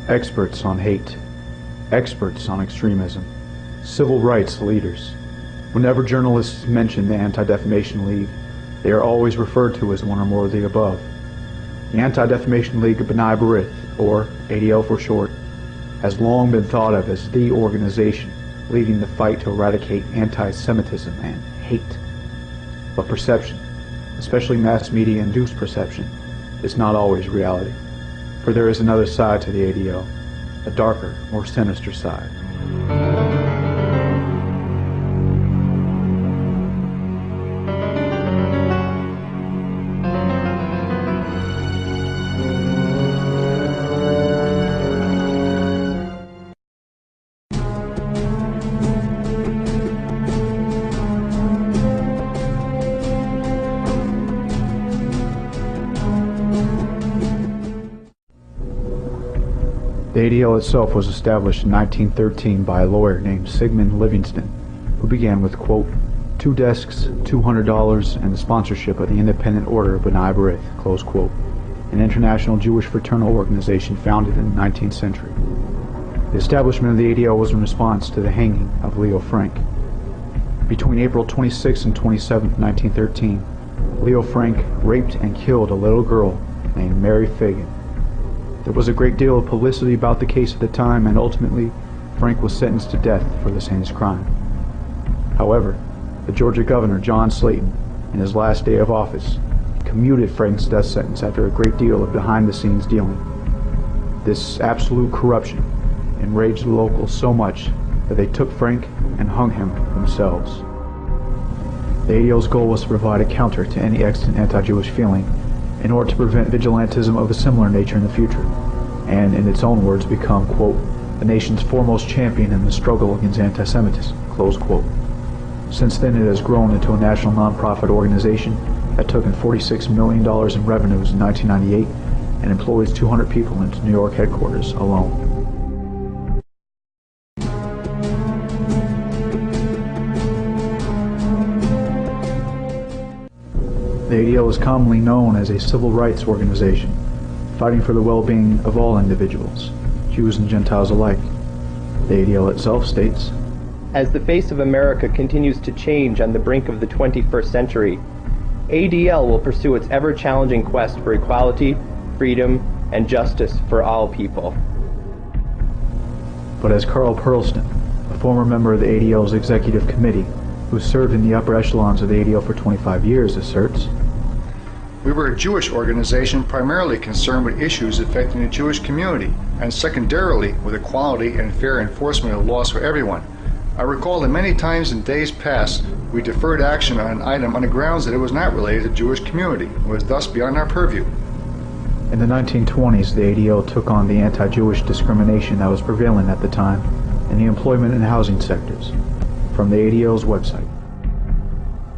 experts on hate, experts on extremism, civil rights leaders. Whenever journalists mention the Anti-Defamation League, they are always referred to as one or more of the above. The Anti-Defamation League of B'nai B'rith, or ADL for short, has long been thought of as the organization leading the fight to eradicate anti-Semitism and hate. But perception, especially mass media-induced perception, is not always reality. For there is another side to the ADL, a darker, more sinister side. The ADL itself was established in 1913 by a lawyer named Sigmund Livingston, who began with, quote, 2 desks, $200, and the sponsorship of the Independent Order of B'nai B'rith, close quote, an international Jewish fraternal organization founded in the 19th century. The establishment of the ADL was in response to the hanging of Leo Frank. Between April 26 and 27, 1913, Leo Frank raped and killed a little girl named Mary Fagan. There was a great deal of publicity about the case at the time, and ultimately, Frank was sentenced to death for this heinous crime. However, the Georgia governor, John Slayton, in his last day of office, commuted Frank's death sentence after a great deal of behind-the-scenes dealing. This absolute corruption enraged the locals so much that they took Frank and hung him themselves. The ADL's goal was to provide a counter to any extant anti-Jewish feeling in order to prevent vigilantism of a similar nature in the future, and in its own words become, quote, the nation's foremost champion in the struggle against anti-Semitism, close quote. Since then it has grown into a national nonprofit organization that took in $46 million in revenues in 1998 and employs 200 people in its New York headquarters alone. The ADL is commonly known as a civil rights organization, fighting for the well-being of all individuals, Jews and Gentiles alike. The ADL itself states, as the face of America continues to change on the brink of the 21st century, ADL will pursue its ever-challenging quest for equality, freedom, and justice for all people. But as Carl Perlston, a former member of the ADL's executive committee, who served in the upper echelons of the ADL for 25 years, asserts, we were a Jewish organization primarily concerned with issues affecting the Jewish community, and secondarily with equality and fair enforcement of laws for everyone. I recall that many times in days past, we deferred action on an item on the grounds that it was not related to the Jewish community, and was thus beyond our purview. In the 1920s, the ADL took on the anti-Jewish discrimination that was prevalent at the time in the employment and housing sectors. From the ADL's website.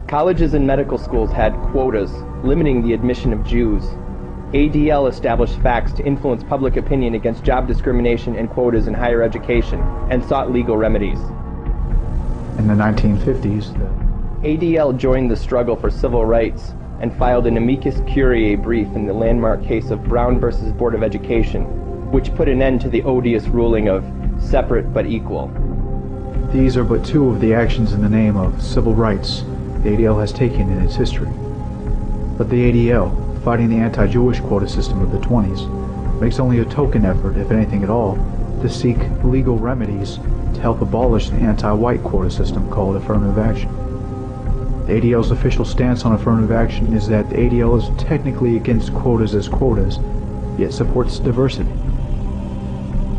Colleges and medical schools had quotas limiting the admission of Jews. ADL established facts to influence public opinion against job discrimination and quotas in higher education, and sought legal remedies. In the 1950s, the ADL joined the struggle for civil rights and filed an amicus curiae brief in the landmark case of Brown versus Board of Education, which put an end to the odious ruling of separate but equal. These are but two of the actions in the name of civil rights the ADL has taken in its history. But the ADL, fighting the anti-Jewish quota system of the 20s, makes only a token effort, if anything at all, to seek legal remedies to help abolish the anti-white quota system called affirmative action. The ADL's official stance on affirmative action is that the ADL is technically against quotas as quotas, yet supports diversity.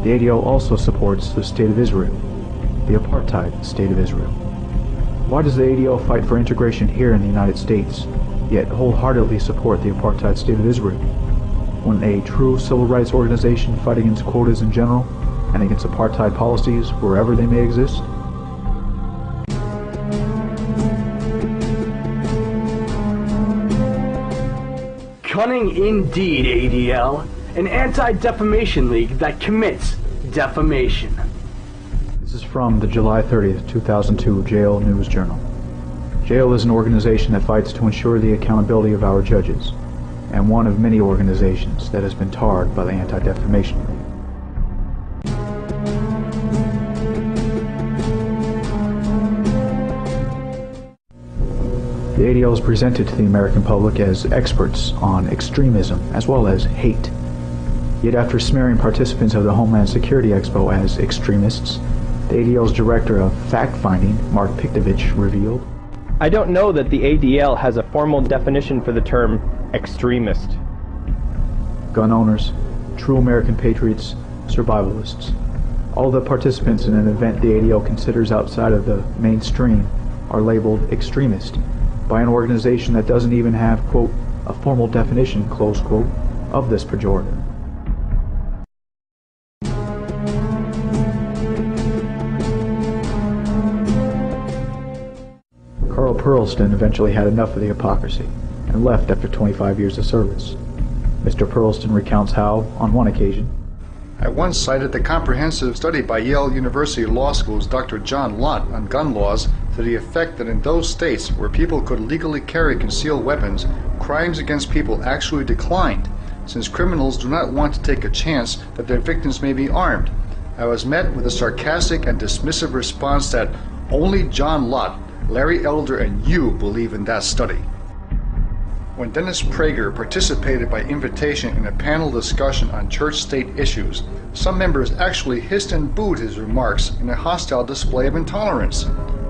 The ADL also supports the State of Israel, the apartheid State of Israel. Why does the ADL fight for integration here in the United States, yet wholeheartedly support the apartheid State of Israel? When a true civil rights organization fight against quotas in general, and against apartheid policies wherever they may exist? Cunning indeed, ADL. An anti-defamation league that commits defamation. This is from the July 30th, 2002 Jail News Journal. Jail is an organization that fights to ensure the accountability of our judges, and one of many organizations that has been tarred by the Anti-Defamation League. The ADLs presented to the American public as experts on extremism as well as hate. Yet after smearing participants of the Homeland Security Expo as extremists, the ADL's director of fact-finding, Mark Piktovich, revealed, I don't know that the ADL has a formal definition for the term extremist. gun owners, true American patriots, survivalists. All the participants in an event the ADL considers outside of the mainstream are labeled extremist by an organization that doesn't even have, quote, a formal definition, close quote, of this pejorative. Carl Perlston eventually had enough of the hypocrisy and left after 25 years of service. Mr. Perlston recounts how, on one occasion, I once cited the comprehensive study by Yale University Law School's Dr. John Lott on gun laws to the effect that in those states where people could legally carry concealed weapons, crimes against people actually declined, since criminals do not want to take a chance that their victims may be armed. I was met with a sarcastic and dismissive response that only John Lott, Larry Elder, and you believe in that study. When Dennis Prager participated by invitation in a panel discussion on church-state issues, some members actually hissed and booed his remarks in a hostile display of intolerance.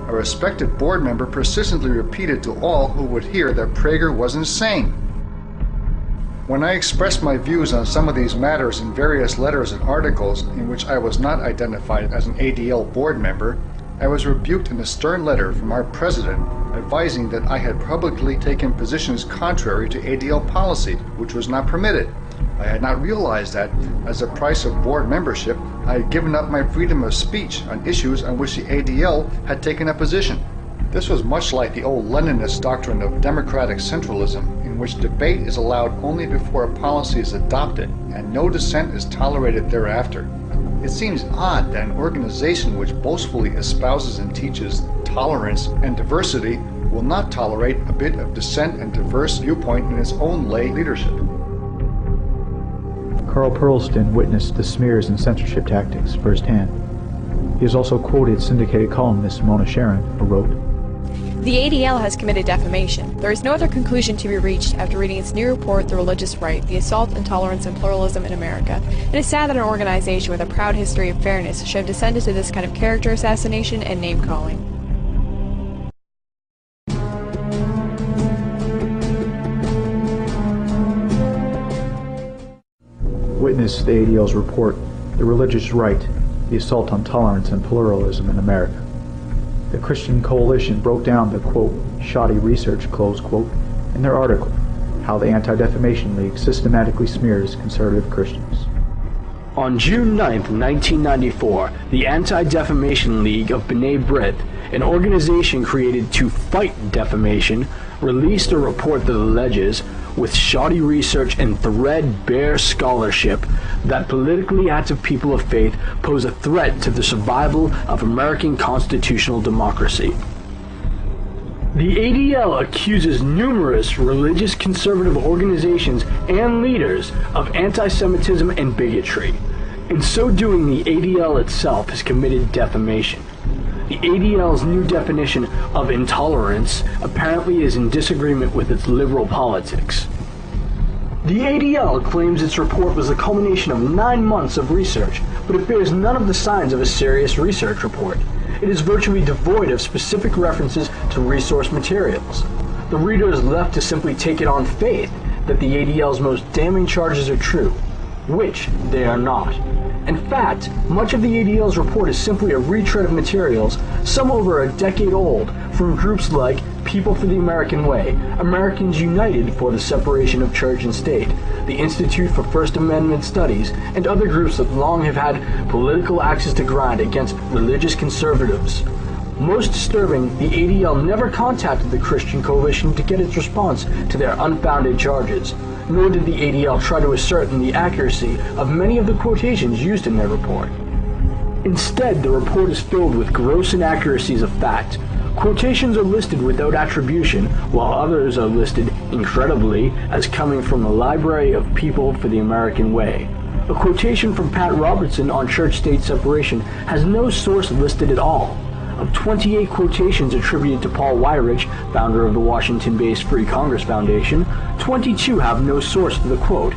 A respected board member persistently repeated to all who would hear that Prager was insane. When I expressed my views on some of these matters in various letters and articles in which I was not identified as an ADL board member, I was rebuked in a stern letter from our president advising that I had publicly taken positions contrary to ADL policy, which was not permitted. I had not realized that, as a price of board membership, I had given up my freedom of speech on issues on which the ADL had taken a position. This was much like the old Leninist doctrine of democratic centralism, in which debate is allowed only before a policy is adopted, and no dissent is tolerated thereafter. It seems odd that an organization which boastfully espouses and teaches tolerance and diversity will not tolerate a bit of dissent and diverse viewpoint in its own lay leadership. Carl Perlston witnessed the smears and censorship tactics firsthand. He has also quoted syndicated columnist Mona Sharon, who wrote, The ADL has committed defamation. There is no other conclusion to be reached after reading its new report, The Religious Right, The Assault, Intolerance, and Pluralism in America. It is sad that an organization with a proud history of fairness should have descended to this kind of character assassination and name-calling. Witness the ADL's report, The Religious Right, The Assault on Tolerance and Pluralism in America. The Christian Coalition broke down the, quote, shoddy research, close quote, in their article, How the Anti-Defamation League Systematically Smears Conservative Christians. On June 9, 1994, the Anti-Defamation League of B'nai B'rith, an organization created to fight defamation, released a report that alleges, with shoddy research and threadbare scholarship, that politically active people of faith pose a threat to the survival of American constitutional democracy. The ADL accuses numerous religious conservative organizations and leaders of anti-Semitism and bigotry. In so doing, the ADL itself has committed defamation. The ADL's new definition of intolerance apparently is in disagreement with its liberal politics. The ADL claims its report was the culmination of 9 months of research, but it bears none of the signs of a serious research report. It is virtually devoid of specific references to resource materials. The reader is left to simply take it on faith that the ADL's most damning charges are true, which they are not. In fact, much of the ADL's report is simply a retread of materials, some over a decade old, from groups like People for the American Way, Americans United for the Separation of Church and State, the Institute for First Amendment Studies, and other groups that long have had political axes to grind against religious conservatives. Most disturbing, the ADL never contacted the Christian Coalition to get its response to their unfounded charges, nor did the ADL try to ascertain the accuracy of many of the quotations used in their report. Instead, the report is filled with gross inaccuracies of fact. Quotations are listed without attribution, while others are listed, incredibly, as coming from the Library of People for the American Way. A quotation from Pat Robertson on church-state separation has no source listed at all. of 28 quotations attributed to Paul Weyrich, founder of the Washington-based Free Congress Foundation, 22 have no source to the quote.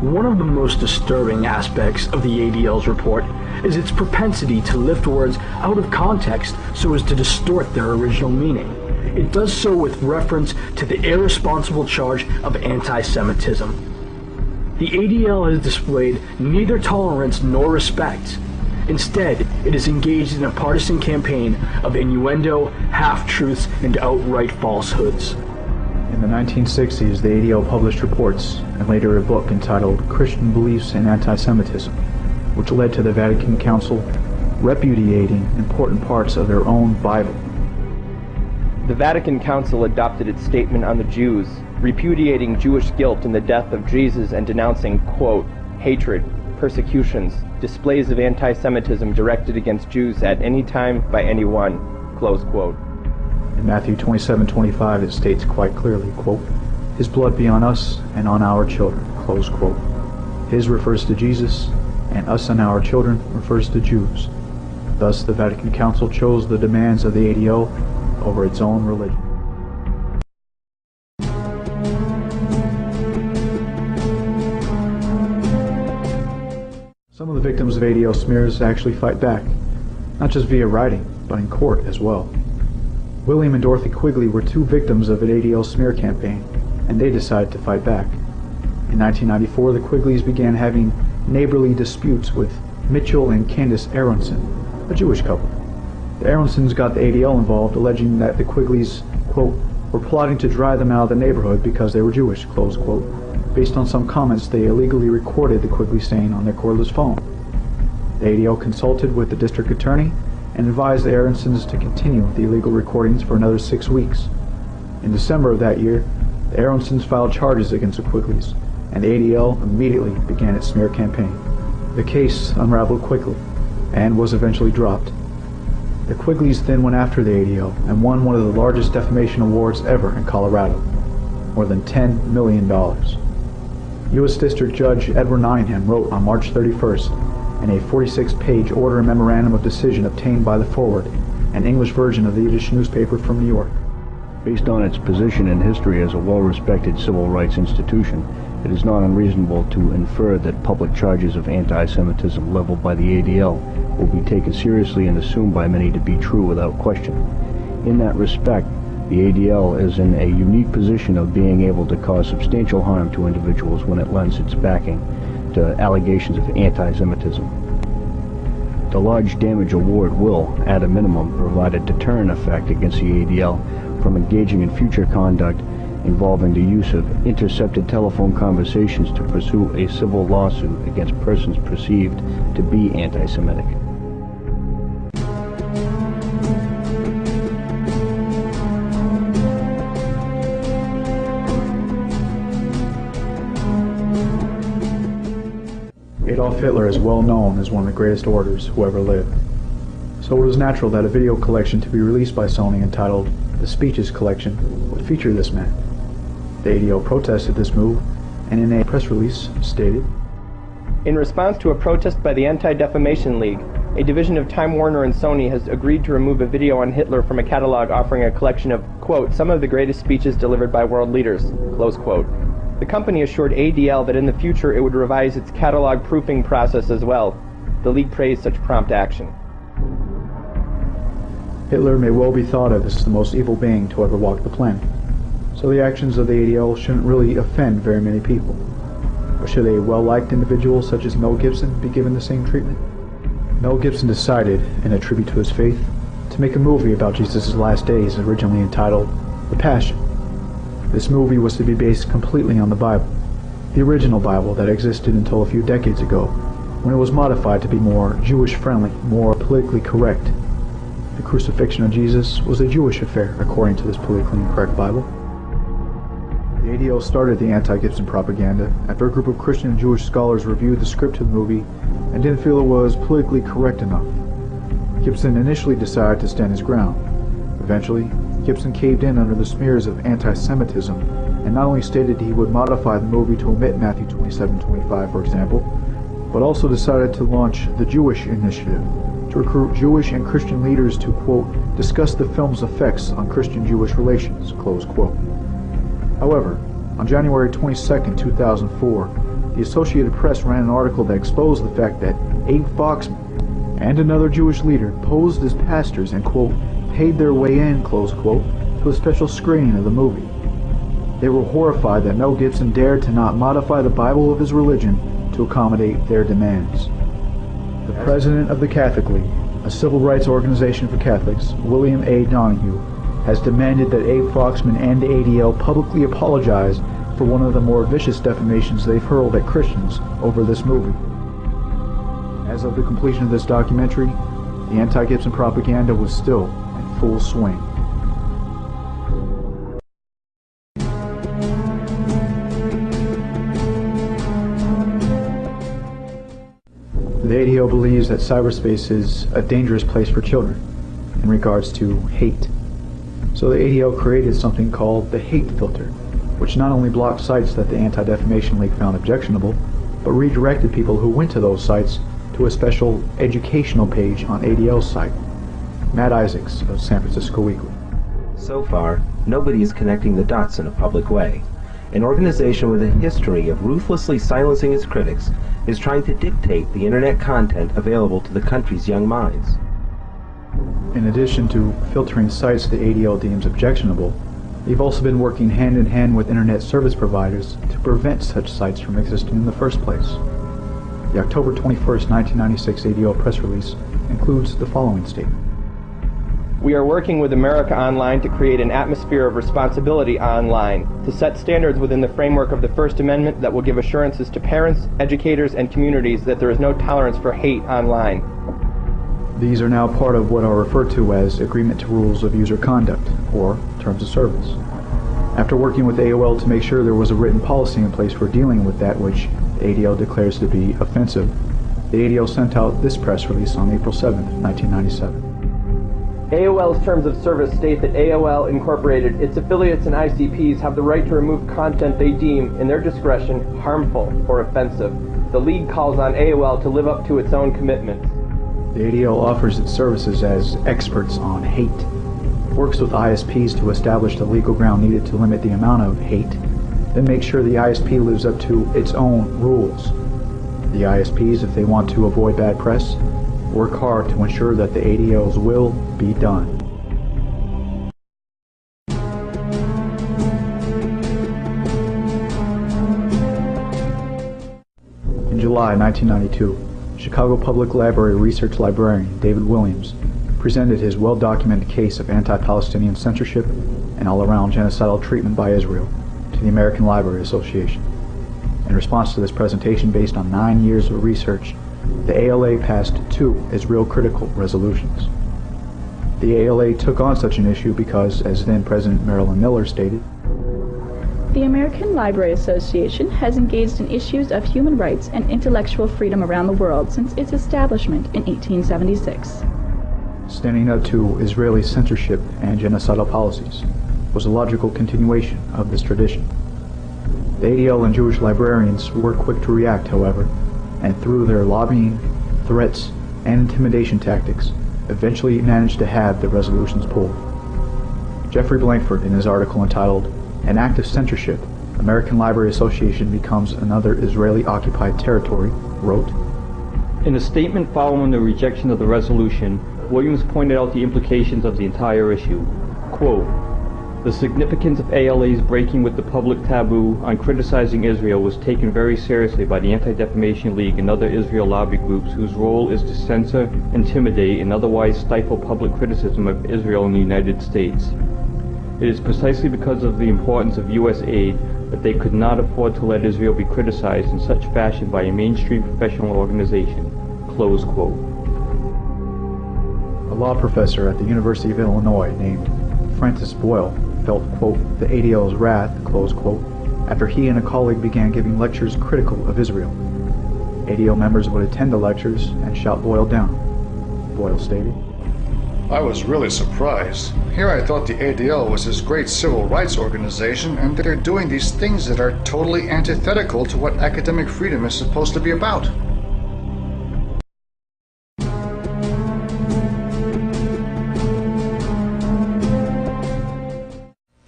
One of the most disturbing aspects of the ADL's report is its propensity to lift words out of context so as to distort their original meaning. It does so with reference to the irresponsible charge of anti-Semitism. The ADL has displayed neither tolerance nor respect. Instead, it is engaged in a partisan campaign of innuendo, half-truths, and outright falsehoods. In the 1960s, the ADL published reports and later a book entitled Christian Beliefs in Anti-Semitism, which led to the Vatican Council repudiating important parts of their own Bible. The Vatican Council adopted its statement on the Jews, repudiating Jewish guilt in the death of Jesus and denouncing, quote, hatred, persecutions, displays of anti-Semitism directed against Jews at any time by anyone, close quote. In Matthew 27:25 it states quite clearly, quote, His blood be on us and on our children, close quote. His refers to Jesus, and us and our children refers to Jews. Thus the Vatican Council chose the demands of the ADL over its own religion. Some of the victims of ADL smears actually fight back, not just via writing, but in court as well. William and Dorothy Quigley were two victims of an ADL smear campaign, and they decided to fight back. In 1994, the Quigleys began having neighborly disputes with Mitchell and Candace Aronson, a Jewish couple. The Aronsons got the ADL involved, alleging that the Quigleys, quote, were plotting to drive them out of the neighborhood because they were Jewish, close quote, based on some comments they illegally recorded the Quigleys saying on their cordless phone. The ADL consulted with the district attorney and advised the Aronsons to continue the illegal recordings for another 6 weeks. In December of that year, the Aronsons filed charges against the Quigleys, and the ADL immediately began its smear campaign. The case unraveled quickly, and was eventually dropped. The Quigleys then went after the ADL and won one of the largest defamation awards ever in Colorado, more than $10 million. U.S. District Judge Edward Nottingham wrote on March 31st in a 46-page order and memorandum of decision obtained by the Forward, an English version of the Yiddish newspaper from New York. Based on its position in history as a well-respected civil rights institution, it is not unreasonable to infer that public charges of anti-Semitism leveled by the ADL will be taken seriously and assumed by many to be true without question. In that respect, the ADL is in a unique position of being able to cause substantial harm to individuals when it lends its backing to allegations of anti-Semitism. The large damage award will, at a minimum, provide a deterrent effect against the ADL from engaging in future conduct involving the use of intercepted telephone conversations to pursue a civil lawsuit against persons perceived to be anti-Semitic. Adolf Hitler is well known as one of the greatest orators who ever lived. So it was natural that a video collection to be released by Sony entitled The Speeches Collection would feature this man. The ADL protested this move, and in a press release stated, In response to a protest by the Anti-Defamation League, a division of Time Warner and Sony has agreed to remove a video on Hitler from a catalog offering a collection of, quote, some of the greatest speeches delivered by world leaders, close quote. The company assured ADL that in the future it would revise its catalog proofing process as well. The League praised such prompt action. Hitler may well be thought of as the most evil being to ever walk the planet. So the actions of the ADL shouldn't really offend very many people. Or should a well-liked individual such as Mel Gibson be given the same treatment? Mel Gibson decided, in a tribute to his faith, to make a movie about Jesus' last days originally entitled The Passion. This movie was to be based completely on the Bible, the original Bible that existed until a few decades ago, when it was modified to be more Jewish-friendly, more politically correct. The crucifixion of Jesus was a Jewish affair, according to this politically incorrect Bible. The ADL started the anti-Gibson propaganda after a group of Christian and Jewish scholars reviewed the script of the movie and didn't feel it was politically correct enough. Gibson initially decided to stand his ground. Eventually, Gibson caved in under the smears of anti-Semitism and not only stated he would modify the movie to omit Matthew 27:25, for example, but also decided to launch the Jewish Initiative, to recruit Jewish and Christian leaders to, quote, discuss the film's effects on Christian-Jewish relations, close quote. However, on January 22, 2004, the Associated Press ran an article that exposed the fact that 8 Foxmen and another Jewish leader posed as pastors and, quote, paid their way in, close quote, to a special screening of the movie. They were horrified that Mel Gibson dared to not modify the Bible of his religion to accommodate their demands. The president of the Catholic League, a civil rights organization for Catholics, William A. Donahue, has demanded that Abe Foxman and the ADL publicly apologize for one of the more vicious defamations they've hurled at Christians over this movie. As of the completion of this documentary, the anti-Gibson propaganda was still in full swing. The ADL believes that cyberspace is a dangerous place for children in regards to hate. So the ADL created something called the hate filter, which not only blocked sites that the Anti-Defamation League found objectionable, but redirected people who went to those sites to a special educational page on ADL's site. Matt Isaacs of San Francisco Weekly. So far, nobody is connecting the dots in a public way. An organization with a history of ruthlessly silencing its critics is trying to dictate the internet content available to the country's young minds. In addition to filtering sites the ADL deems objectionable, they've also been working hand in hand with internet service providers to prevent such sites from existing in the first place. The October 21, 1996 ADL press release includes the following statement. We are working with America Online to create an atmosphere of responsibility online, to set standards within the framework of the First Amendment that will give assurances to parents, educators, and communities that there is no tolerance for hate online. These are now part of what are referred to as Agreement to Rules of User Conduct, or Terms of Service. After working with AOL to make sure there was a written policy in place for dealing with that which the ADL declares to be offensive, the ADL sent out this press release on April 7, 1997. AOL's terms of service state that AOL Incorporated, its affiliates and ICPs have the right to remove content they deem, in their discretion, harmful or offensive. The League calls on AOL to live up to its own commitments. The ADL offers its services as experts on hate, works with ISPs to establish the legal ground needed to limit the amount of hate, then make sure the ISP lives up to its own rules. The ISPs, if they want to avoid bad press, work hard to ensure that the ADL's will be done. In July 1992, Chicago Public Library research librarian David Williams presented his well-documented case of anti-Palestinian censorship and all-around genocidal treatment by Israel to the American Library Association. In response to this presentation based on 9 years of research, the ALA passed 2 Israel-critical resolutions. The ALA took on such an issue because, as then-President Marilyn Miller stated, the American Library Association has engaged in issues of human rights and intellectual freedom around the world since its establishment in 1876. Standing up to Israeli censorship and genocidal policies was a logical continuation of this tradition. The ADL and Jewish librarians were quick to react, however, and through their lobbying, threats, and intimidation tactics, eventually managed to have the resolutions pulled. Jeffrey Blankford, in his article entitled "An Act of Censorship, American Library Association Becomes Another Israeli-Occupied Territory," wrote, in a statement following the rejection of the resolution, Williams pointed out the implications of the entire issue. Quote, "The significance of ALA's breaking with the public taboo on criticizing Israel was taken very seriously by the Anti-Defamation League and other Israel lobby groups whose role is to censor, intimidate, and otherwise stifle public criticism of Israel in the United States. It is precisely because of the importance of U.S. aid that they could not afford to let Israel be criticized in such fashion by a mainstream professional organization." Close quote. A law professor at the University of Illinois named Francis Boyle felt, quote, the ADL's wrath, close quote, after he and a colleague began giving lectures critical of Israel. ADL members would attend the lectures and shout Boyle down. Boyle stated, I was really surprised. Here I thought the ADL was this great civil rights organization, and that they're doing these things that are totally antithetical to what academic freedom is supposed to be about.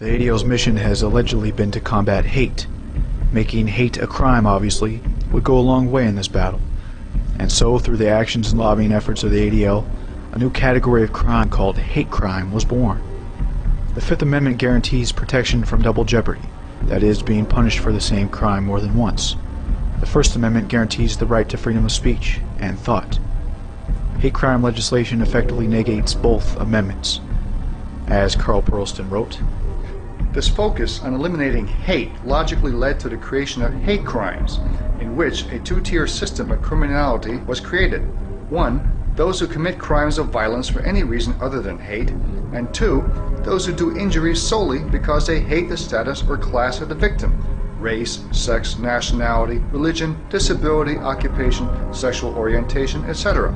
The ADL's mission has allegedly been to combat hate. Making hate a crime, obviously, would go a long way in this battle. And so, through the actions and lobbying efforts of the ADL, a new category of crime called hate crime was born. The Fifth Amendment guarantees protection from double jeopardy, that is, being punished for the same crime more than once. The First Amendment guarantees the right to freedom of speech and thought. Hate crime legislation effectively negates both amendments. As Carl Perlston wrote, This focus on eliminating hate logically led to the creation of hate crimes, in which a two-tier system of criminality was created. 1. Those who commit crimes of violence for any reason other than hate, and 2. Those who do injuries solely because they hate the status or class of the victim, race, sex, nationality, religion, disability, occupation, sexual orientation, etc.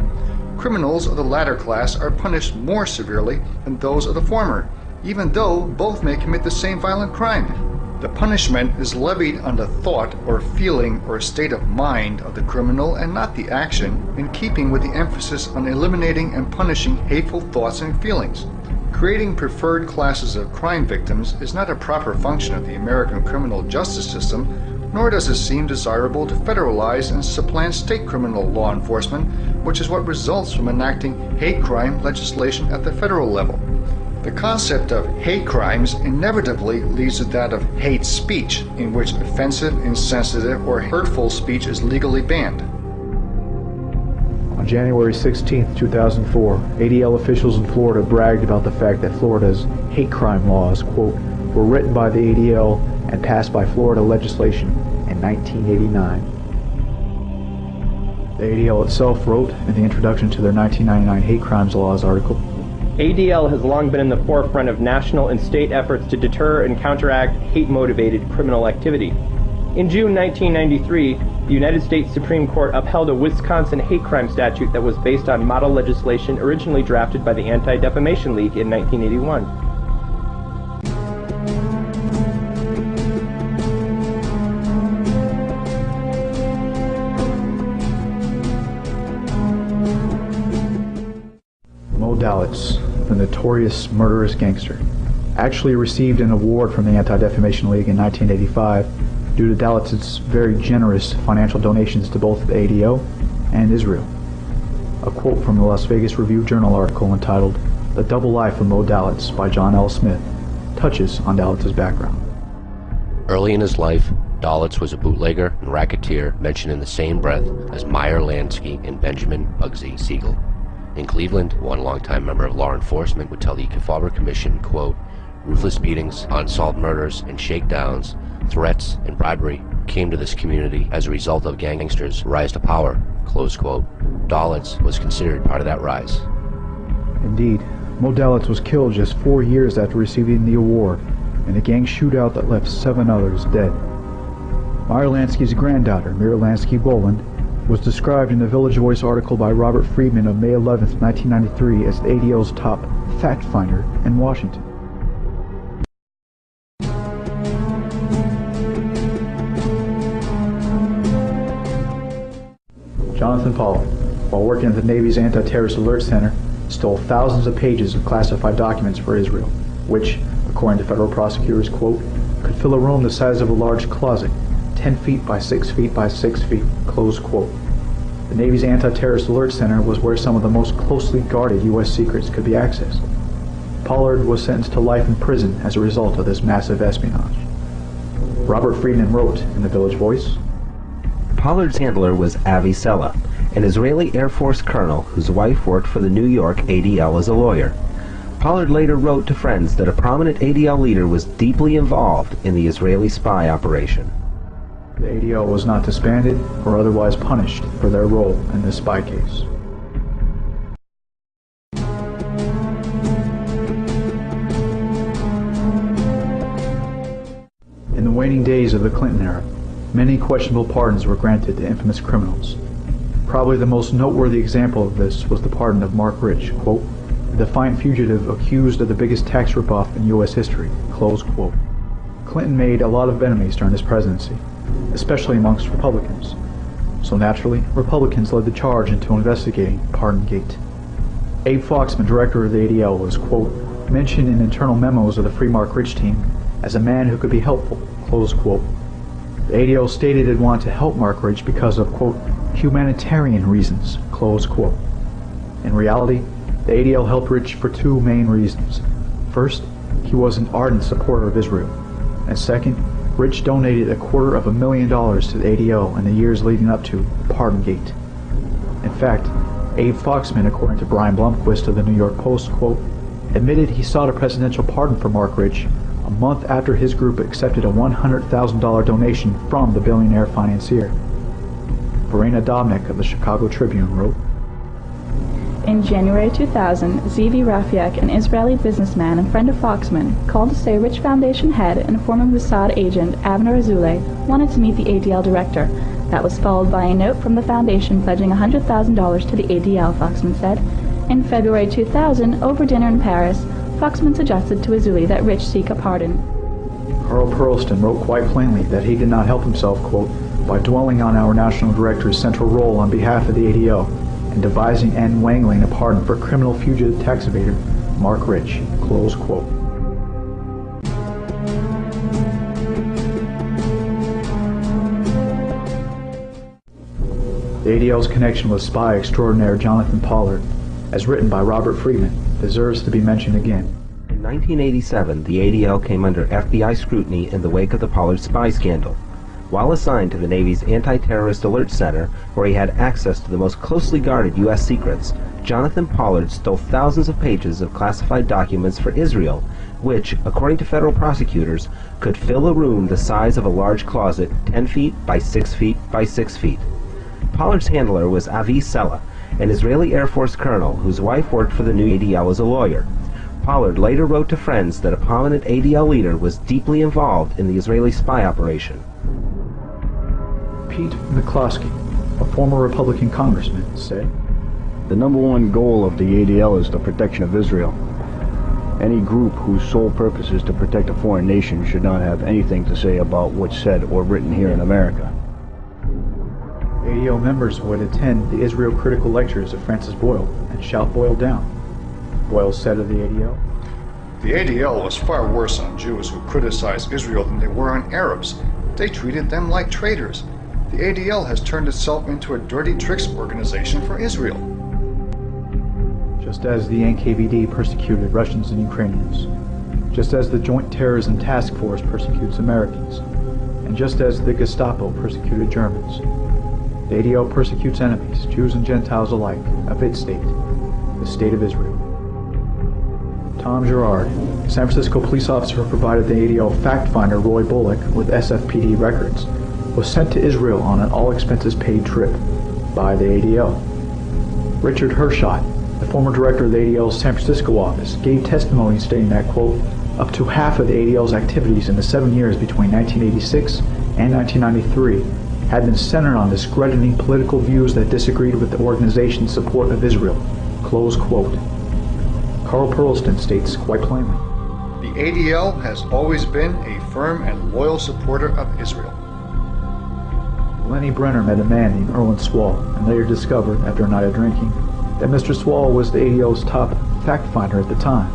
Criminals of the latter class are punished more severely than those of the former, even though both may commit the same violent crime. The punishment is levied on the thought or feeling or state of mind of the criminal and not the action, in keeping with the emphasis on eliminating and punishing hateful thoughts and feelings. Creating preferred classes of crime victims is not a proper function of the American criminal justice system, nor does it seem desirable to federalize and supplant state criminal law enforcement, which is what results from enacting hate crime legislation at the federal level. The concept of hate crimes inevitably leads to that of hate speech, in which offensive, insensitive, or hurtful speech is legally banned. On January 16, 2004, ADL officials in Florida bragged about the fact that Florida's hate crime laws, quote, were written by the ADL and passed by Florida legislation in 1989. The ADL itself wrote in the introduction to their 1999 Hate Crimes Laws article, ADL has long been in the forefront of national and state efforts to deter and counteract hate-motivated criminal activity. In June 1993, the United States Supreme Court upheld a Wisconsin hate crime statute that was based on model legislation originally drafted by the Anti-Defamation League in 1981. Dalits, the notorious murderous gangster, actually received an award from the Anti-Defamation League in 1985 due to Dalits' very generous financial donations to both the ADL and Israel. A quote from the Las Vegas Review-Journal article entitled The Double Life of Mo Dalits by John L. Smith touches on Dalits' background. Early in his life, Dalits was a bootlegger and racketeer mentioned in the same breath as Meyer Lansky and Benjamin Bugsy Siegel. In Cleveland, one longtime member of law enforcement would tell the Kefauver Commission, quote, ruthless beatings, unsolved murders, and shakedowns, threats, and bribery came to this community as a result of gangsters' rise to power, close quote. Dalits was considered part of that rise. Indeed, Mo Dalits was killed just 4 years after receiving the award in a gang shootout that left 7 others dead. Meyer Lansky's granddaughter, Mira Lansky Boland, was described in the Village Voice article by Robert Friedman of May 11, 1993 as the ADL's top fact finder in Washington. Jonathan Pollard, while working at the Navy's Anti-Terrorist Alert Center, stole thousands of pages of classified documents for Israel, which, according to federal prosecutors, quote, could fill a room the size of a large closet, 10 feet by 6 feet by 6 feet, close quote. The Navy's Anti-Terrorist Alert Center was where some of the most closely guarded U.S. secrets could be accessed. Pollard was sentenced to life in prison as a result of this massive espionage. Robert Friedman wrote in the Village Voice, Pollard's handler was Avi Sella, an Israeli Air Force colonel whose wife worked for the New York ADL as a lawyer. Pollard later wrote to friends that a prominent ADL leader was deeply involved in the Israeli spy operation. The ADL was not disbanded or otherwise punished for their role in this spy case. In the waning days of the Clinton era, many questionable pardons were granted to infamous criminals. Probably the most noteworthy example of this was the pardon of Mark Rich, quote, a defiant fugitive accused of the biggest tax ripoff in U.S. history, close quote. Clinton made a lot of enemies during his presidency, especially amongst Republicans. So naturally, Republicans led the charge into investigating Pardongate. Abe Foxman, director of the ADL, was, quote, mentioned in internal memos of the Free Mark Rich team as a man who could be helpful, close quote. The ADL stated it wanted to help Mark Rich because of, quote, humanitarian reasons, close quote. In reality, the ADL helped Rich for two main reasons. First, he was an ardent supporter of Israel, and second, Rich donated $250,000 to the ADL in the years leading up to Pardongate. In fact, Abe Foxman, according to Brian Blomquist of the New York Post, quote, admitted he sought a presidential pardon for Mark Rich a month after his group accepted a $100,000 donation from the billionaire financier. Verena Dobnik of the Chicago Tribune wrote, in January 2000, Zevi Rafiak, an Israeli businessman and friend of Foxman, called to say Rich Foundation head and former Mossad agent Avner Azoulay wanted to meet the ADL director. That was followed by a note from the foundation pledging $100,000 to the ADL, Foxman said. In February 2000, over dinner in Paris, Foxman suggested to Azoulay that Rich seek a pardon. Carl Perlston wrote quite plainly that he did not help himself, quote, by dwelling on our national director's central role on behalf of the ADL in devising and wangling a pardon for criminal fugitive tax evader Mark Rich, close quote. The ADL's connection with spy extraordinaire Jonathan Pollard, as written by Robert Friedman, deserves to be mentioned again. In 1987, the ADL came under FBI scrutiny in the wake of the Pollard spy scandal. While assigned to the Navy's Anti-Terrorist Alert Center, where he had access to the most closely guarded U.S. secrets, Jonathan Pollard stole thousands of pages of classified documents for Israel, which, according to federal prosecutors, could fill a room the size of a large closet 10 feet by 6 feet by 6 feet. Pollard's handler was Avi Sella, an Israeli Air Force colonel whose wife worked for the new ADL as a lawyer. Pollard later wrote to friends that a prominent ADL leader was deeply involved in the Israeli spy operation. Pete McCloskey, a former Republican congressman, said, the number one goal of the ADL is the protection of Israel. Any group whose sole purpose is to protect a foreign nation should not have anything to say about what's said or written here in America. ADL members would attend the Israel critical lectures of Francis Boyle and shout Boyle down. Boyle said of the ADL, the ADL was far worse on Jews who criticized Israel than they were on Arabs. They treated them like traitors. The ADL has turned itself into a dirty tricks organization for Israel. Just as the NKVD persecuted Russians and Ukrainians, just as the Joint Terrorism Task Force persecutes Americans, and just as the Gestapo persecuted Germans, the ADL persecutes enemies, Jews and Gentiles alike, of its state, the State of Israel. Tom Girard, a San Francisco police officer who provided the ADL fact finder Roy Bullock with SFPD records, was sent to Israel on an all-expenses-paid trip by the ADL. Richard Hershot, the former director of the ADL's San Francisco office, gave testimony stating that, quote, up to half of the ADL's activities in the 7 years between 1986 and 1993 had been centered on discrediting political views that disagreed with the organization's support of Israel, close quote. Carl Perlston states quite plainly, the ADL has always been a firm and loyal supporter of Israel. Lenny Brenner met a man named Erwin Swall and later discovered, after a night of drinking, that Mr. Swall was the ADL's top fact finder at the time.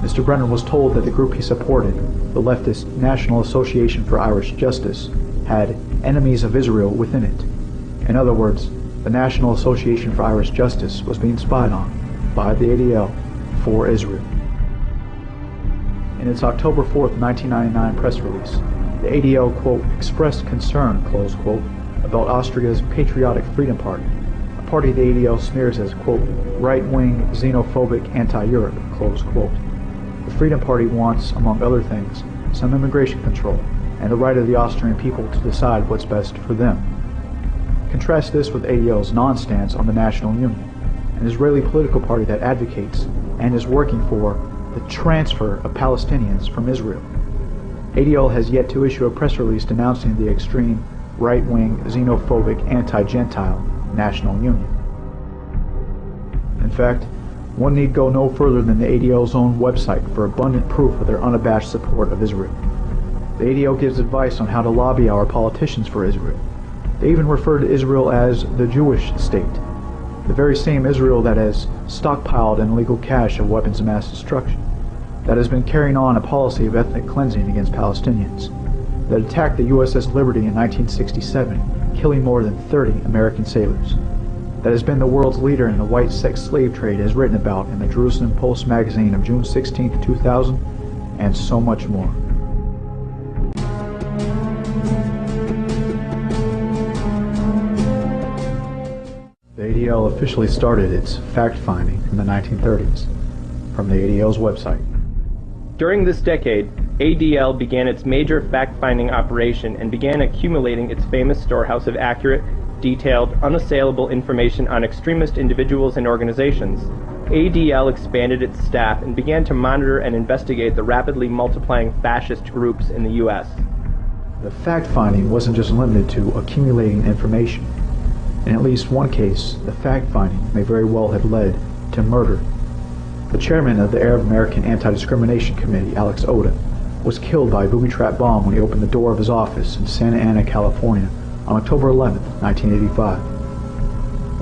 Mr. Brenner was told that the group he supported, the leftist National Association for Irish Justice, had enemies of Israel within it. In other words, the National Association for Irish Justice was being spied on by the ADL for Israel. In its October 4th, 1999 press release, the ADL, quote, expressed concern, close quote, about Austria's Patriotic Freedom Party, a party the ADL smears as, quote, right-wing, xenophobic, anti-Europe, close quote. The Freedom Party wants, among other things, some immigration control and the right of the Austrian people to decide what's best for them. Contrast this with ADL's non-stance on the National Union, an Israeli political party that advocates and is working for the transfer of Palestinians from Israel. ADL has yet to issue a press release denouncing the extreme, right-wing, xenophobic, anti-Gentile National Union. In fact, one need go no further than the ADL's own website for abundant proof of their unabashed support of Israel. The ADL gives advice on how to lobby our politicians for Israel. They even refer to Israel as the Jewish state, the very same Israel that has stockpiled and illegal cache of weapons of mass destruction. that has been carrying on a policy of ethnic cleansing against Palestinians, that attacked the USS Liberty in 1967, killing more than 30 American sailors, that has been the world's leader in the white sex slave trade as written about in the Jerusalem Post magazine of June 16, 2000, and so much more. The ADL officially started its fact-finding in the 1930s from the ADL's website. During this decade, ADL began its major fact-finding operation and began accumulating its famous storehouse of accurate, detailed, unassailable information on extremist individuals and organizations. ADL expanded its staff and began to monitor and investigate the rapidly multiplying fascist groups in the U.S. The fact-finding wasn't just limited to accumulating information. In at least one case, the fact-finding may very well have led to murder. The chairman of the Arab American Anti-Discrimination Committee, Alex Oda, was killed by a booby-trap bomb when he opened the door of his office in Santa Ana, California on October 11, 1985.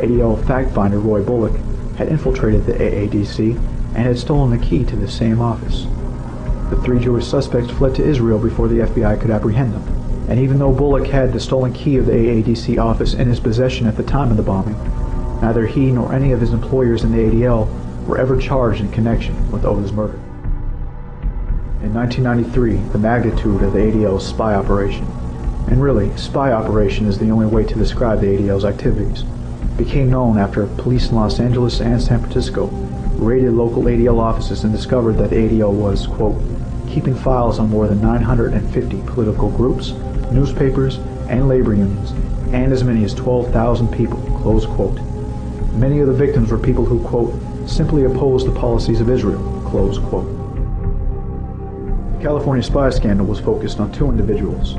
ADL fact-finder Roy Bullock had infiltrated the AADC and had stolen the key to the same office. The 3 Jewish suspects fled to Israel before the FBI could apprehend them, and even though Bullock had the stolen key of the AADC office in his possession at the time of the bombing, neither he nor any of his employers in the ADL were ever charged in connection with Oda's murder. In 1993, the magnitude of the ADL's spy operation, and really, spy operation is the only way to describe the ADL's activities, became known after police in Los Angeles and San Francisco raided local ADL offices and discovered that the ADL was, quote, keeping files on more than 950 political groups, newspapers, and labor unions, and as many as 12,000 people, close quote. Many of the victims were people who, quote, simply opposed the policies of Israel, close quote. The California spy scandal was focused on 2 individuals.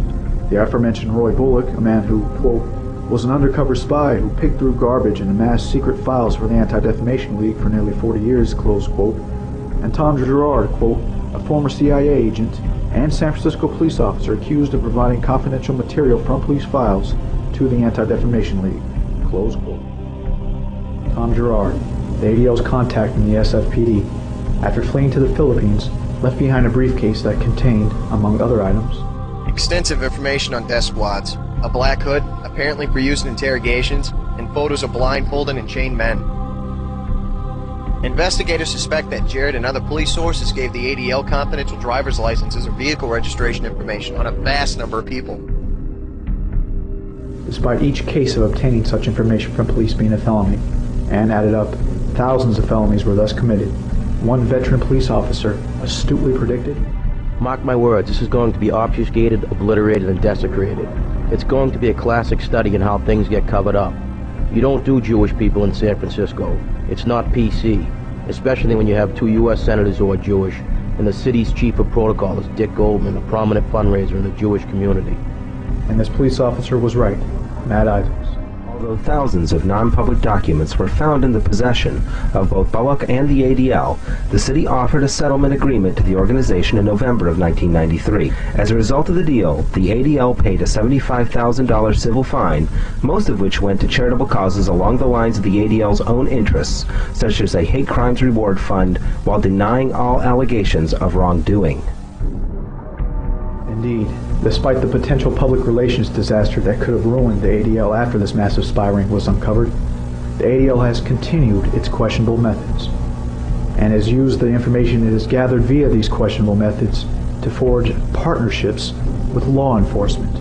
The aforementioned Roy Bullock, a man who, quote, was an undercover spy who picked through garbage and amassed secret files for the Anti-Defamation League for nearly 40 years, close quote, and Tom Girard, quote, a former CIA agent and San Francisco police officer accused of providing confidential material from police files to the Anti-Defamation League, close quote. Tom Girard, the ADL's contact in the SFPD, after fleeing to the Philippines, left behind a briefcase that contained, among other items, extensive information on death squads, a black hood, apparently for use in interrogations, and photos of blindfolded and chained men. Investigators suspect that Jared and other police sources gave the ADL confidential driver's licenses or vehicle registration information on a vast number of people. Despite each case of obtaining such information from police being a felony, and added up, thousands of felonies were thus committed, one veteran police officer astutely predicted, mark my words, this is going to be obfuscated, obliterated, and desecrated. It's going to be a classic study in how things get covered up. You don't do Jewish people in San Francisco. It's not PC, especially when you have 2 U.S. senators who are Jewish, and the city's chief of protocol is Dick Goldman, a prominent fundraiser in the Jewish community. And this police officer was right, Matt Isaacs. Although thousands of non-public documents were found in the possession of both Bullock and the ADL, the city offered a settlement agreement to the organization in November of 1993. As a result of the deal, the ADL paid a $75,000 civil fine, most of which went to charitable causes along the lines of the ADL's own interests, such as a hate crimes reward fund, while denying all allegations of wrongdoing. Indeed, despite the potential public relations disaster that could have ruined the ADL after this massive spy ring was uncovered, the ADL has continued its questionable methods, and has used the information it has gathered via these questionable methods to forge partnerships with law enforcement.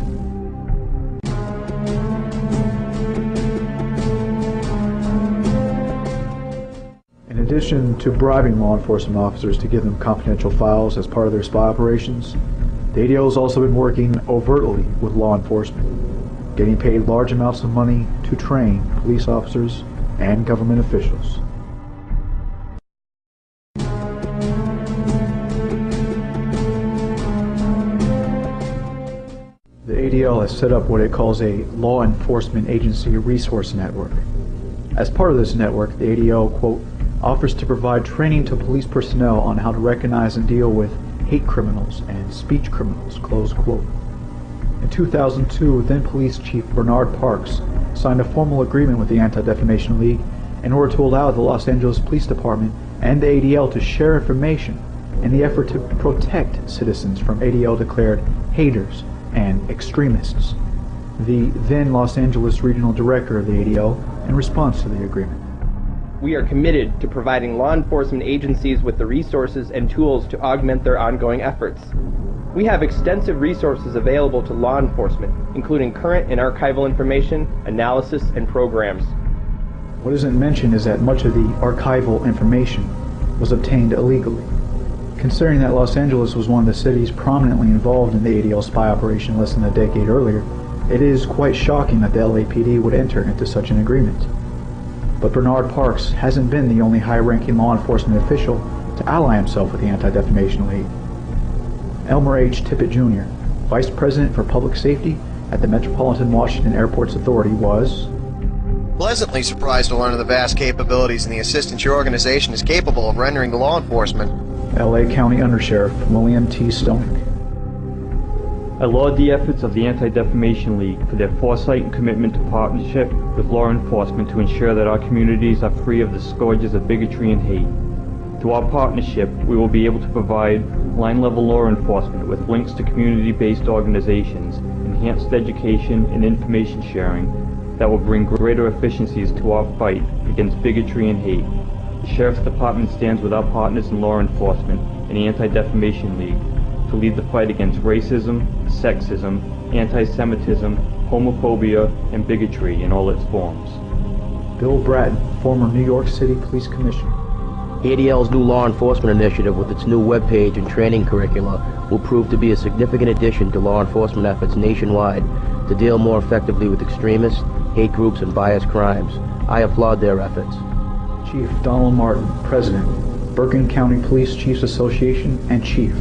In addition to bribing law enforcement officers to give them confidential files as part of their spy operations, the ADL has also been working overtly with law enforcement, getting paid large amounts of money to train police officers and government officials. The ADL has set up what it calls a law enforcement agency resource network. As part of this network, the ADL, quote, offers to provide training to police personnel on how to recognize and deal with hate criminals and speech criminals, close quote. In 2002, then Police Chief Bernard Parks signed a formal agreement with the Anti-Defamation League in order to allow the Los Angeles Police Department and the ADL to share information in the effort to protect citizens from ADL-declared haters and extremists. The then Los Angeles Regional Director of the ADL in response to the agreement. We are committed to providing law enforcement agencies with the resources and tools to augment their ongoing efforts. We have extensive resources available to law enforcement, including current and archival information, analysis, and programs. What isn't mentioned is that much of the archival information was obtained illegally. Considering that Los Angeles was one of the cities prominently involved in the ADL spy operation less than a decade earlier, it is quite shocking that the LAPD would enter into such an agreement. But Bernard Parks hasn't been the only high-ranking law enforcement official to ally himself with the Anti-Defamation League. Elmer H. Tippett Jr., Vice President for Public Safety at the Metropolitan Washington Airports Authority, was pleasantly surprised to learn of the vast capabilities and the assistance your organization is capable of rendering to law enforcement. L.A. County Undersheriff William T. Stoneck. I laud the efforts of the Anti-Defamation League for their foresight and commitment to partnership with law enforcement to ensure that our communities are free of the scourges of bigotry and hate. Through our partnership, we will be able to provide line-level law enforcement with links to community-based organizations, enhanced education and information sharing that will bring greater efficiencies to our fight against bigotry and hate. The Sheriff's Department stands with our partners in law enforcement and the Anti-Defamation League to lead the fight against racism, sexism, anti-Semitism, homophobia, and bigotry in all its forms. Bill Bratton, former New York City Police Commissioner. ADL's new law enforcement initiative with its new webpage and training curricula will prove to be a significant addition to law enforcement efforts nationwide to deal more effectively with extremists, hate groups, and biased crimes. I applaud their efforts. Chief Donald Martin, President, Bergen County Police Chiefs Association, and Chief,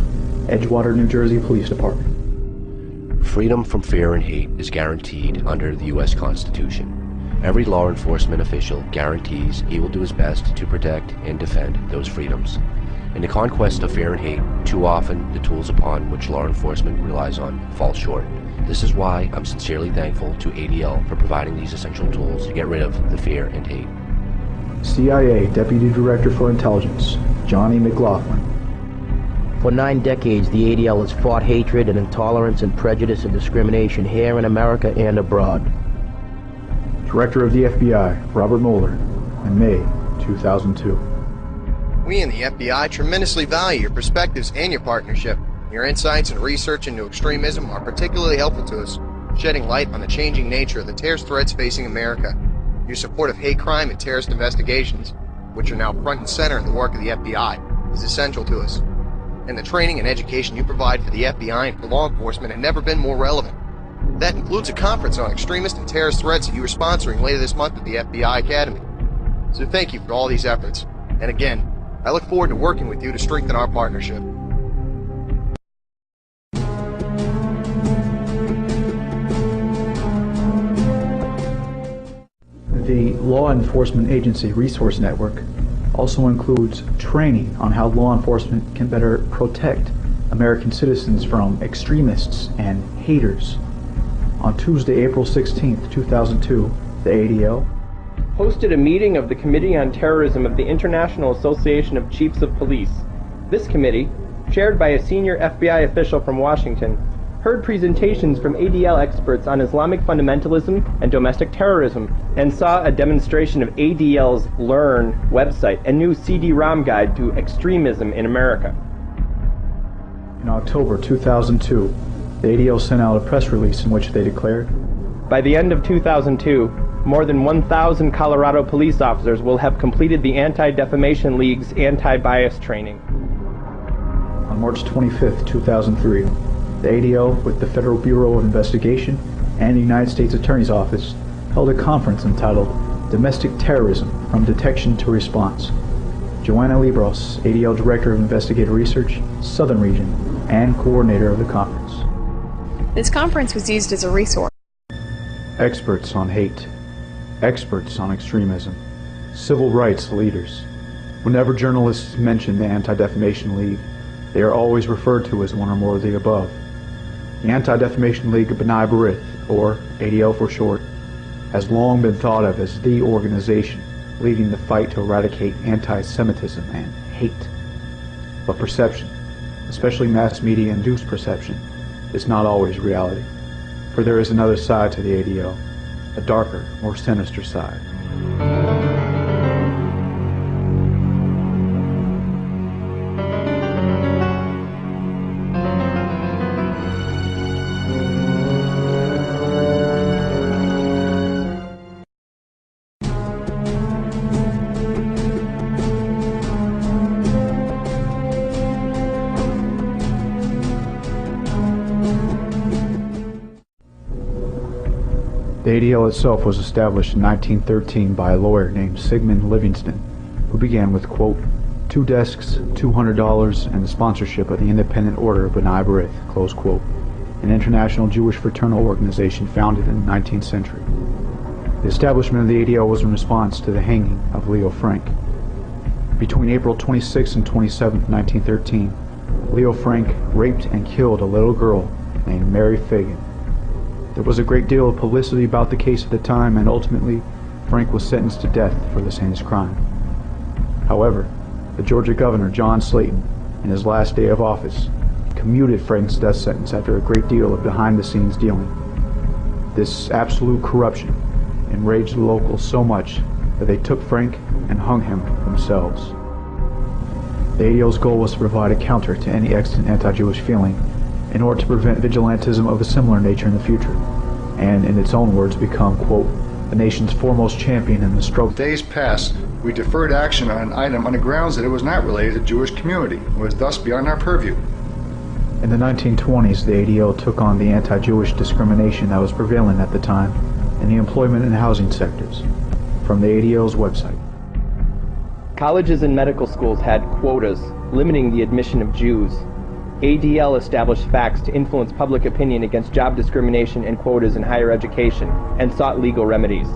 Edgewater, New Jersey Police Department. Freedom from fear and hate is guaranteed under the U.S. Constitution. Every law enforcement official guarantees he will do his best to protect and defend those freedoms. In the conquest of fear and hate, too often the tools upon which law enforcement relies on fall short. This is why I'm sincerely thankful to ADL for providing these essential tools to get rid of the fear and hate. CIA Deputy Director for Intelligence, Johnny McLaughlin. For 9 decades, the ADL has fought hatred and intolerance and prejudice and discrimination here in America and abroad. Director of the FBI, Robert Mueller, in May 2002. We in the FBI tremendously value your perspectives and your partnership. Your insights and research into extremism are particularly helpful to us, shedding light on the changing nature of the terrorist threats facing America. Your support of hate crime and terrorist investigations, which are now front and center in the work of the FBI, is essential to us. And the training and education you provide for the FBI and for law enforcement have never been more relevant. That includes a conference on extremist and terrorist threats that you are sponsoring later this month at the FBI Academy. So thank you for all these efforts. And again, I look forward to working with you to strengthen our partnership. The Law Enforcement Agency Resource Network also includes training on how law enforcement can better protect American citizens from extremists and haters. On Tuesday, April 16, 2002, the ADL hosted a meeting of the Committee on Terrorism of the International Association of Chiefs of Police. This committee, chaired by a senior FBI official from Washington, heard presentations from ADL experts on Islamic fundamentalism and domestic terrorism, and saw a demonstration of ADL's Learn website and new CD-ROM guide to extremism in America. In October 2002, the ADL sent out a press release in which they declared, by the end of 2002, more than 1,000 Colorado police officers will have completed the Anti-Defamation League's anti-bias training. On March 25, 2003, the ADL, with the Federal Bureau of Investigation and the United States Attorney's Office, held a conference entitled Domestic Terrorism from Detection to Response. Joanna Libros, ADL Director of Investigative Research, Southern Region, and coordinator of the conference. This conference was used as a resource. Experts on hate, experts on extremism, civil rights leaders. Whenever journalists mention the Anti-Defamation League, they are always referred to as one or more of the above. The Anti-Defamation League of B'nai B'rith, or ADL for short, has long been thought of as the organization leading the fight to eradicate anti-Semitism and hate. But perception, especially mass media-induced perception, is not always reality. For there is another side to the ADL, a darker, more sinister side. The ADL itself was established in 1913 by a lawyer named Sigmund Livingston, who began with, quote, 2 desks, $200, and the sponsorship of the Independent Order of B'nai B'rith, close quote, an international Jewish fraternal organization founded in the 19th century. The establishment of the ADL was in response to the hanging of Leo Frank. Between April 26 and 27, 1913, Leo Frank raped and killed a little girl named Mary Fagan. There was a great deal of publicity about the case at the time, and ultimately, Frank was sentenced to death for this heinous crime. However, the Georgia governor, John Slayton, in his last day of office, commuted Frank's death sentence after a great deal of behind-the-scenes dealing. This absolute corruption enraged the locals so much that they took Frank and hung him themselves. The ADL's goal was to provide a counter to any extant anti-Jewish feeling in order to prevent vigilantism of a similar nature in the future, and, in its own words, become, quote, the nation's foremost champion in the struggle. Days passed, we deferred action on an item on the grounds that it was not related to the Jewish community, and was thus beyond our purview. In the 1920s, the ADL took on the anti-Jewish discrimination that was prevalent at the time in the employment and housing sectors. From the ADL's website. Colleges and medical schools had quotas limiting the admission of Jews. ADL established facts to influence public opinion against job discrimination and quotas in higher education, and sought legal remedies.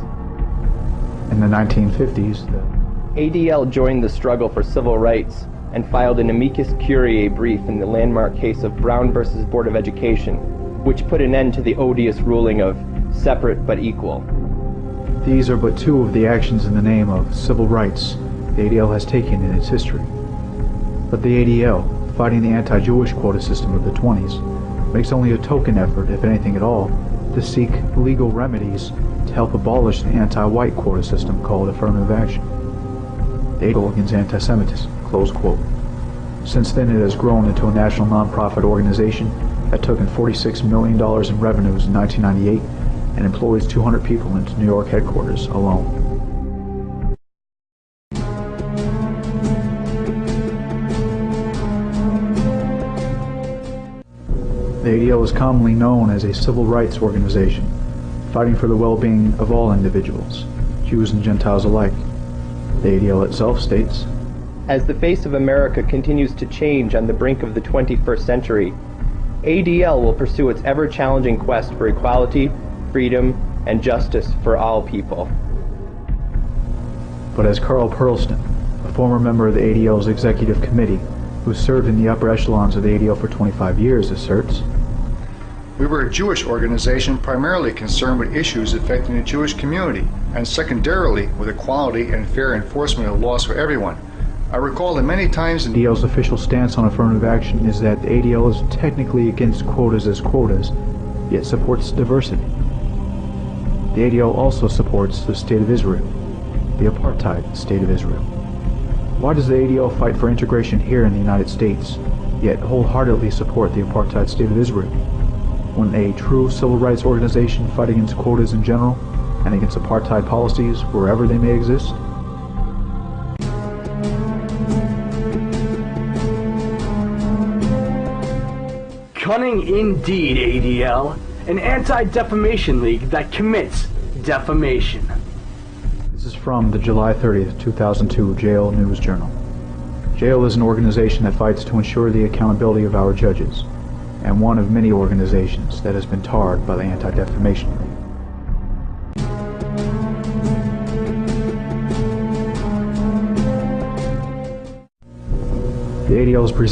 In the 1950s, the ADL joined the struggle for civil rights and filed an amicus curiae brief in the landmark case of Brown versus Board of Education, which put an end to the odious ruling of separate but equal. These are but two of the actions in the name of civil rights the ADL has taken in its history. But the ADL, fighting the anti-Jewish quota system of the 20s, makes only a token effort, if anything at all, to seek legal remedies to help abolish the anti-white quota system called affirmative action. The ADL against anti-Semitism, close quote. Since then it has grown into a national non-profit organization that took in $46 million in revenues in 1998 and employs 200 people in its New York headquarters alone. The ADL is commonly known as a civil rights organization, fighting for the well-being of all individuals, Jews and Gentiles alike. The ADL itself states, as the face of America continues to change on the brink of the 21st century, ADL will pursue its ever-challenging quest for equality, freedom, and justice for all people. But as Carl Perlston, a former member of the ADL's executive committee, who served in the upper echelons of the ADL for 25 years, asserts, we were a Jewish organization primarily concerned with issues affecting the Jewish community, and secondarily with equality and fair enforcement of laws for everyone. I recall that many times in the ADL's official stance on affirmative action is that the ADL is technically against quotas as quotas, yet supports diversity. The ADL also supports the State of Israel, the apartheid State of Israel. Why does the ADL fight for integration here in the United States, yet wholeheartedly support the apartheid State of Israel? When a true civil rights organization fight against quotas in general and against apartheid policies wherever they may exist? Cunning indeed, ADL, an Anti-Defamation League that commits defamation. This is from the July 30th, 2002 Jail News Journal. Jail is an organization that fights to ensure the accountability of our judges, and one of many organizations that has been tarred by the Anti-Defamation League. The ADL is